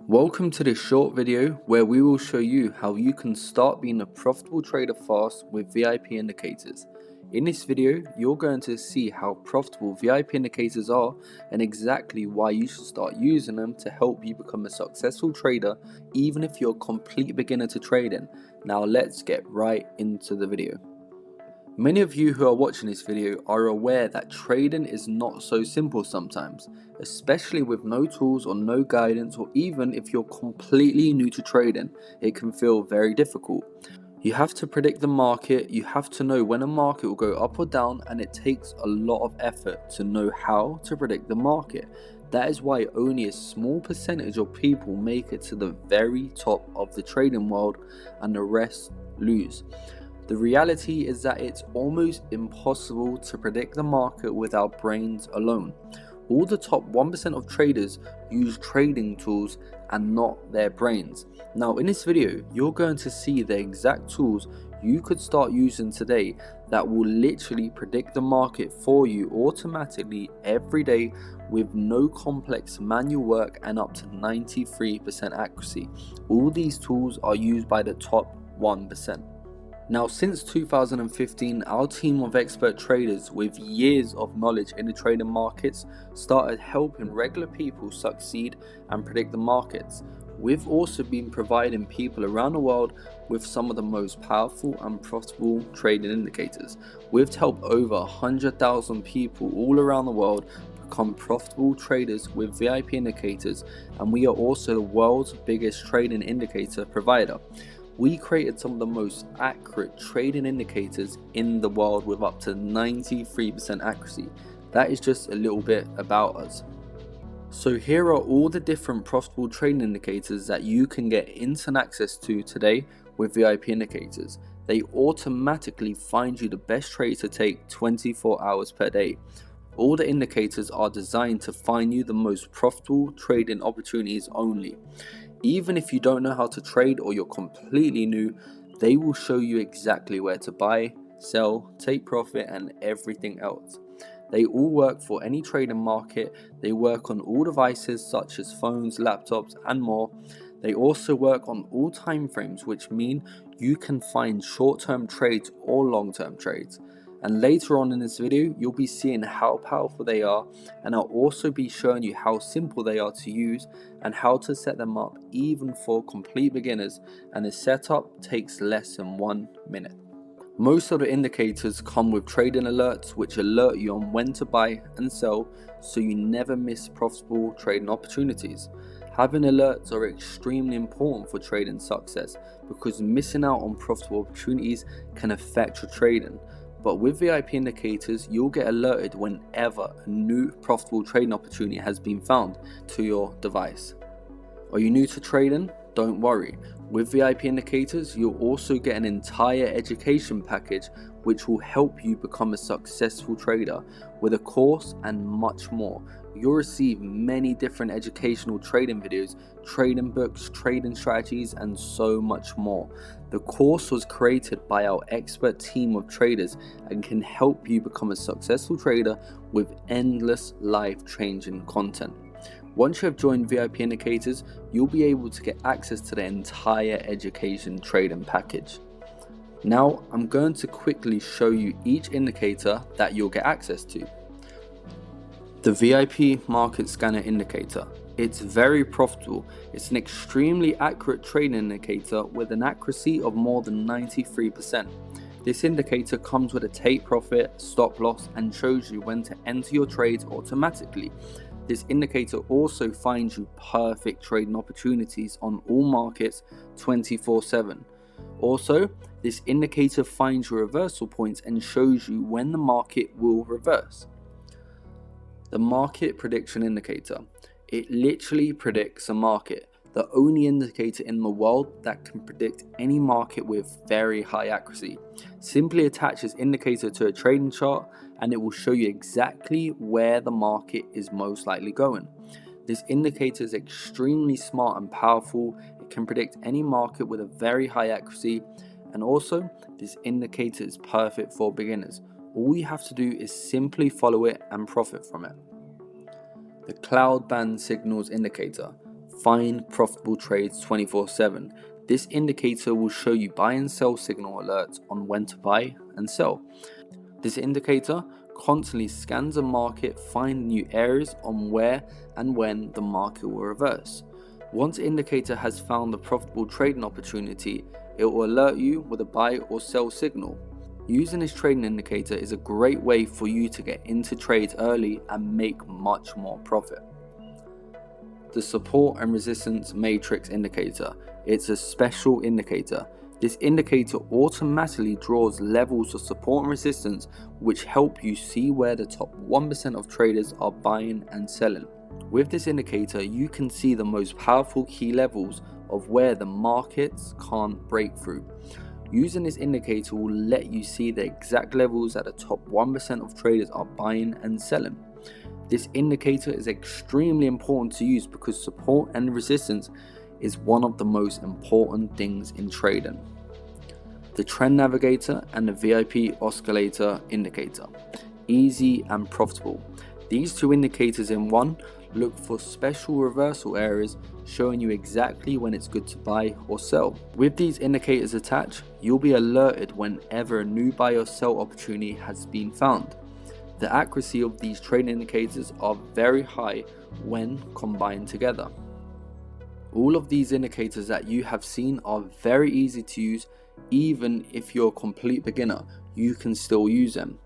Welcome to this short video where we will show you how you can start being a profitable trader fast with VIP indicators. In this video, you're going to see how profitable VIP indicators are and exactly why you should start using them to help you become a successful trader even if you're a complete beginner to trading. Now let's get right into the video. Many of you who are watching this video are aware that trading is not so simple sometimes, especially with no tools or no guidance, or even if you're completely new to trading, it can feel very difficult. You have to predict the market, you have to know when a market will go up or down, and it takes a lot of effort to know how to predict the market. That is why only a small percentage of people make it to the very top of the trading world and the rest lose. The reality is that it's almost impossible to predict the market with our brains alone. All the top 1% of traders use trading tools and not their brains. Now in this video, you're going to see the exact tools you could start using today that will literally predict the market for you automatically every day with no complex manual work and up to 93% accuracy. All these tools are used by the top 1%. Now, since 2015, our team of expert traders with years of knowledge in the trading markets started helping regular people succeed and predict the markets. We've also been providing people around the world with some of the most powerful and profitable trading indicators. We've helped over 100,000 people all around the world become profitable traders with VIP indicators, and we are also the world's biggest trading indicator provider. We created some of the most accurate trading indicators in the world with up to 93% accuracy. That is just a little bit about us. So here are all the different profitable trading indicators that you can get instant access to today with VIP indicators. They automatically find you the best trades to take 24 hours per day. All the indicators are designed to find you the most profitable trading opportunities only. Even if you don't know how to trade or you're completely new, they will show you exactly where to buy, sell, take profit, and everything else. They all work for any trading market. They work on all devices such as phones, laptops, and more. They also work on all time frames, which mean you can find short-term trades or long-term trades. And later on in this video, you'll be seeing how powerful they are, and I'll also be showing you how simple they are to use and how to set them up even for complete beginners, and the setup takes less than 1 minute. Most of the indicators come with trading alerts which alert you on when to buy and sell so you never miss profitable trading opportunities. Having alerts are extremely important for trading success because missing out on profitable opportunities can affect your trading. But with VIP indicators, you'll get alerted whenever a new profitable trading opportunity has been found to your device. Are you new to trading? Don't worry. With VIP indicators, you'll also get an entire education package which will help you become a successful trader with a course and much more. You'll receive many different educational trading videos, trading books, trading strategies, and so much more. The course was created by our expert team of traders and can help you become a successful trader with endless life-changing content. Once you have joined VIP indicators, you'll be able to get access to the entire education trading package. Now, I'm going to quickly show you each indicator that you'll get access to. The VIP Market Scanner Indicator. It's very profitable. It's an extremely accurate trading indicator with an accuracy of more than 93%. This indicator comes with a take profit, stop loss, and shows you when to enter your trades automatically. This indicator also finds you perfect trading opportunities on all markets 24/7. Also, this indicator finds your reversal points and shows you when the market will reverse. The Market Prediction Indicator. It literally predicts a market, the only indicator in the world that can predict any market with very high accuracy. Simply attach this indicator to a trading chart and it will show you exactly where the market is most likely going. This indicator is extremely smart and powerful. It can predict any market with a very high accuracy, and also this indicator is perfect for beginners. All you have to do is simply follow it and profit from it. The Cloud Band Signals Indicator. Find profitable trades 24/7. This indicator will show you buy and sell signal alerts on when to buy and sell. This indicator constantly scans the market, finding new areas on where and when the market will reverse. Once the indicator has found the profitable trading opportunity, it will alert you with a buy or sell signal. Using this trading indicator is a great way for you to get into trades early and make much more profit. The support and resistance matrix indicator. It's a special indicator. This indicator automatically draws levels of support and resistance which help you see where the top 1% of traders are buying and selling. With this indicator, you can see the most powerful key levels of where the markets can't break through. Using this indicator will let you see the exact levels that the top 1% of traders are buying and selling. This indicator is extremely important to use because support and resistance is one of the most important things in trading. The trend navigator and the VIP oscillator indicator. Easy and profitable. These two indicators in one look for special reversal areas showing you exactly when it's good to buy or sell. With these indicators attached, you'll be alerted whenever a new buy or sell opportunity has been found. The accuracy of these trading indicators are very high when combined together. All of these indicators that you have seen are very easy to use. Even if you're a complete beginner, you can still use them.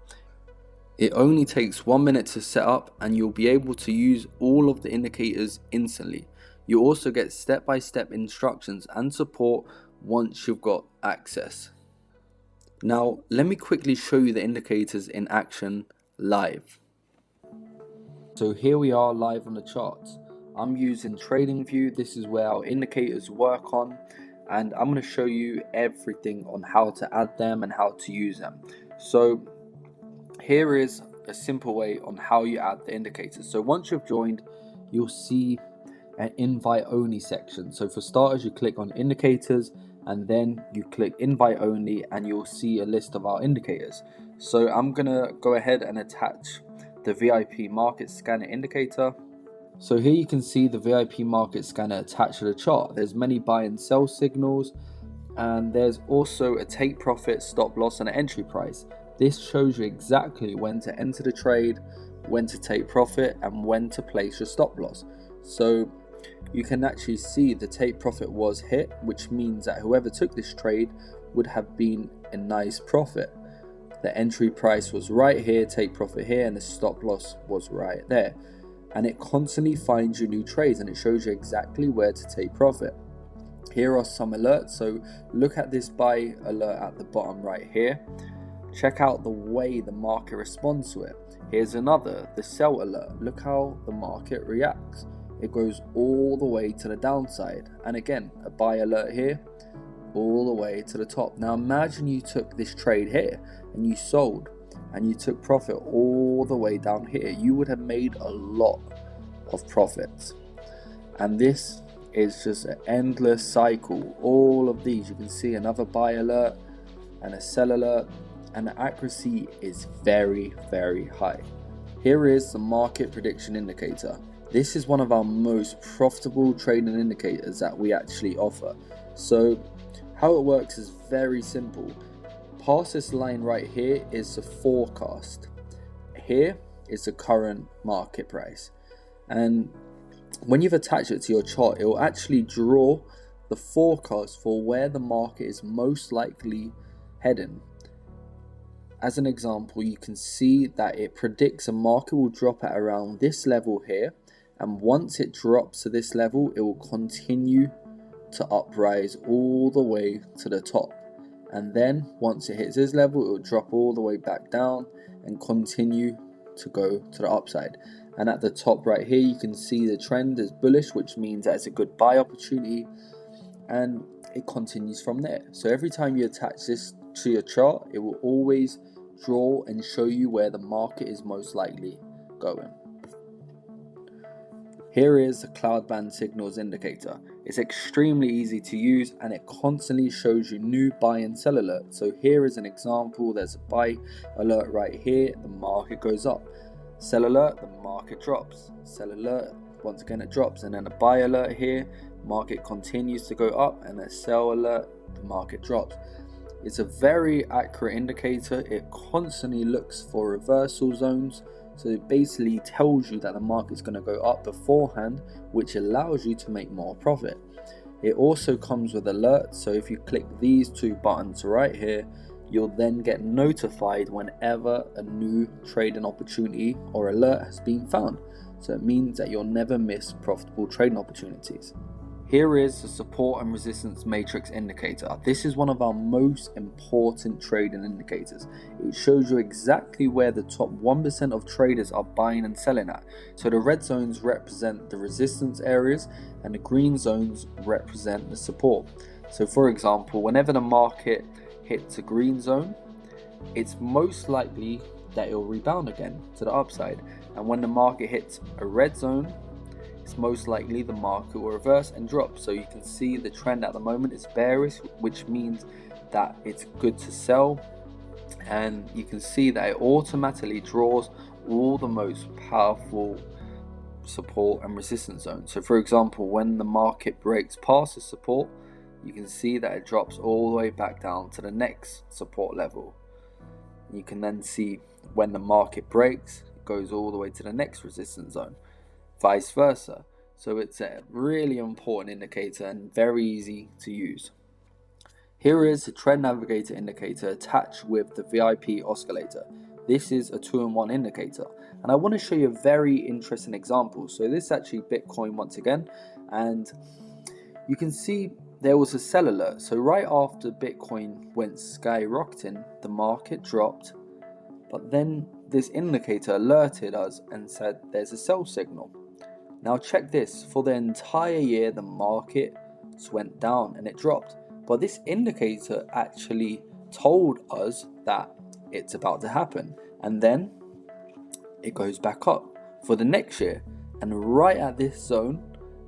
It only takes 1 minute to set up and you'll be able to use all of the indicators instantly. You also get step-by-step instructions and support once you've got access. Now, let me quickly show you the indicators in action live. So here we are live on the charts. I'm using TradingView. This is where our indicators work on, and I'm going to show you everything on how to add them and how to use them. So here is a simple way on how you add the indicators. So once you've joined, you'll see an invite only section. So for starters, you click on indicators and then you click invite only and you'll see a list of our indicators. So I'm gonna go ahead and attach the VIP market scanner indicator. So here you can see the VIP market scanner attached to the chart. There's many buy and sell signals, and there's also a take profit, stop loss, and an entry price. This shows you exactly when to enter the trade, when to take profit, and when to place your stop loss. So you can actually see the take profit was hit, which means that whoever took this trade would have been a nice profit. The entry price was right here, take profit here, and the stop loss was right there. And it constantly finds you new trades and it shows you exactly where to take profit. Here are some alerts. So look at this buy alert at the bottom right here. Check out the way the market responds to it. Here's another, the sell alert. Look how the market reacts. It goes all the way to the downside. And again, a buy alert here, all the way to the top. Now imagine you took this trade here and you sold and you took profit all the way down here. You would have made a lot of profits. And this is just an endless cycle. All of these, you can see another buy alert and a sell alert, and the accuracy is very, very high. Here is the market prediction indicator. This is one of our most profitable trading indicators that we actually offer. So how it works is very simple. Past this line right here is the forecast. Here is the current market price. And when you've attached it to your chart, it will actually draw the forecast for where the market is most likely heading. As an example, you can see that it predicts a market will drop at around this level here, and once it drops to this level, it will continue to uprise all the way to the top. And then once it hits this level, it will drop all the way back down and continue to go to the upside. And at the top right here, you can see the trend is bullish, which means that it's a good buy opportunity, and it continues from there. So every time you attach this to your chart, it will always draw and show you where the market is most likely going. Here is the cloud band signals indicator. It's extremely easy to use and it constantly shows you new buy and sell alerts. So here is an example. There's a buy alert right here, the market goes up. Sell alert, the market drops. Sell alert, once again it drops, and then a buy alert here, market continues to go up, and a sell alert, the market drops. It's a very accurate indicator. It constantly looks for reversal zones, so it basically tells you that the market's going to go up beforehand, which allows you to make more profit. It also comes with alerts, so if you click these two buttons right here, you'll then get notified whenever a new trading opportunity or alert has been found. So it means that you'll never miss profitable trading opportunities. Here is the support and resistance matrix indicator. This is one of our most important trading indicators. It shows you exactly where the top 1% of traders are buying and selling at. So the red zones represent the resistance areas and the green zones represent the support. So for example, whenever the market hits a green zone, it's most likely that it will rebound again to the upside. And when the market hits a red zone, it's most likely the market will reverse and drop. So you can see the trend at the moment is bearish, which means that it's good to sell. And you can see that it automatically draws all the most powerful support and resistance zones. So for example, when the market breaks past the support, you can see that it drops all the way back down to the next support level. You can then see when the market breaks, it goes all the way to the next resistance zone, vice versa. So it's a really important indicator and very easy to use. Here is the trend navigator indicator attached with the VIP oscillator. This is a 2-in-1 indicator, and I want to show you a very interesting example. So this is actually Bitcoin once again, and you can see there was a sell alert. So right after Bitcoin went skyrocketing, the market dropped, but then this indicator alerted us and said there's a sell signal. Now check this, for the entire year the market went down and it dropped, but this indicator actually told us that it's about to happen, and then it goes back up for the next year, and right at this zone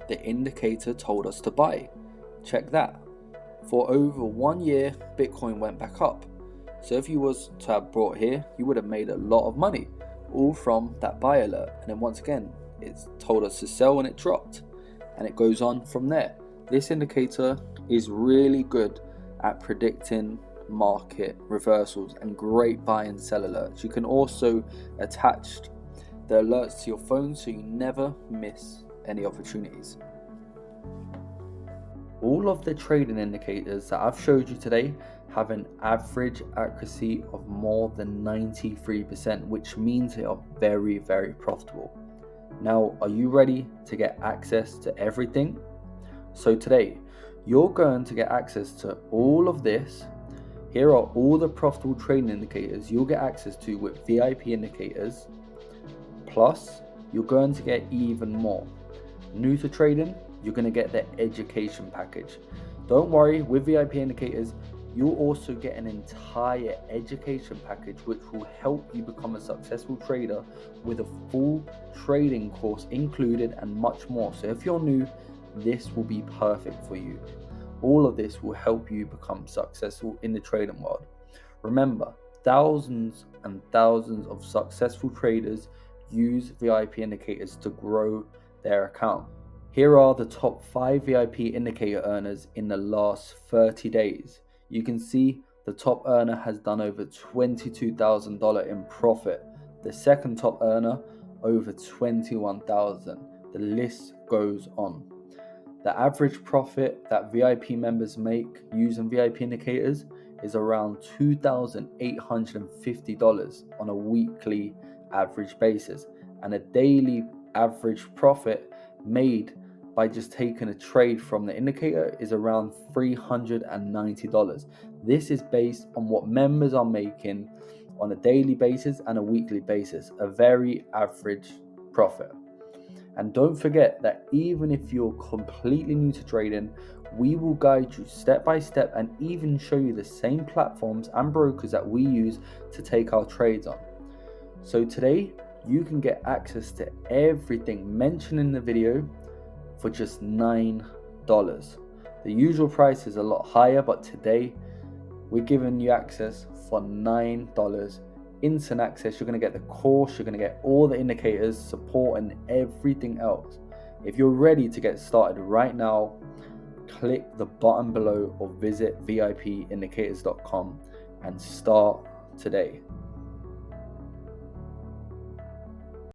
the indicator told us to buy. Check that, for over 1 year Bitcoin went back up. So if you was to have bought here, you would have made a lot of money, all from that buy alert. And then once again, it's told us to sell and it dropped, and it goes on from there. This indicator is really good at predicting market reversals and great buy and sell alerts. You can also attach the alerts to your phone so you never miss any opportunities. All of the trading indicators that I've showed you today have an average accuracy of more than 93%, which means they are very, very profitable. Now, are you ready to get access to everything? So today, you're going to get access to all of this. Here are all the profitable trading indicators you'll get access to with VIP indicators. Plus, you're going to get even more. New to trading, you're going to get the education package. Don't worry, with VIP indicators, you'll also get an entire education package which will help you become a successful trader with a full trading course included and much more. So if you're new, this will be perfect for you. All of this will help you become successful in the trading world. Remember, thousands and thousands of successful traders use VIP indicators to grow their account. Here are the top 5 VIP indicator earners in the last 30 days. You can see the top earner has done over $22,000 in profit. The second top earner, over $21,000. The list goes on. The average profit that VIP members make using VIP indicators is around $2,850 on a weekly average basis, and a daily average profit made by just taking a trade from the indicator is around $390. This is based on what members are making on a daily basis and a weekly basis, a very average profit. And don't forget that even if you're completely new to trading, we will guide you step by step and even show you the same platforms and brokers that we use to take our trades on. So today, you can get access to everything mentioned in the video for just $9. The usual price is a lot higher, but today we're giving you access for $9. Instant access. You're going to get the course, you're going to get all the indicators, support, and everything else. If you're ready to get started right now, click the button below or visit vipindicators.com and start today.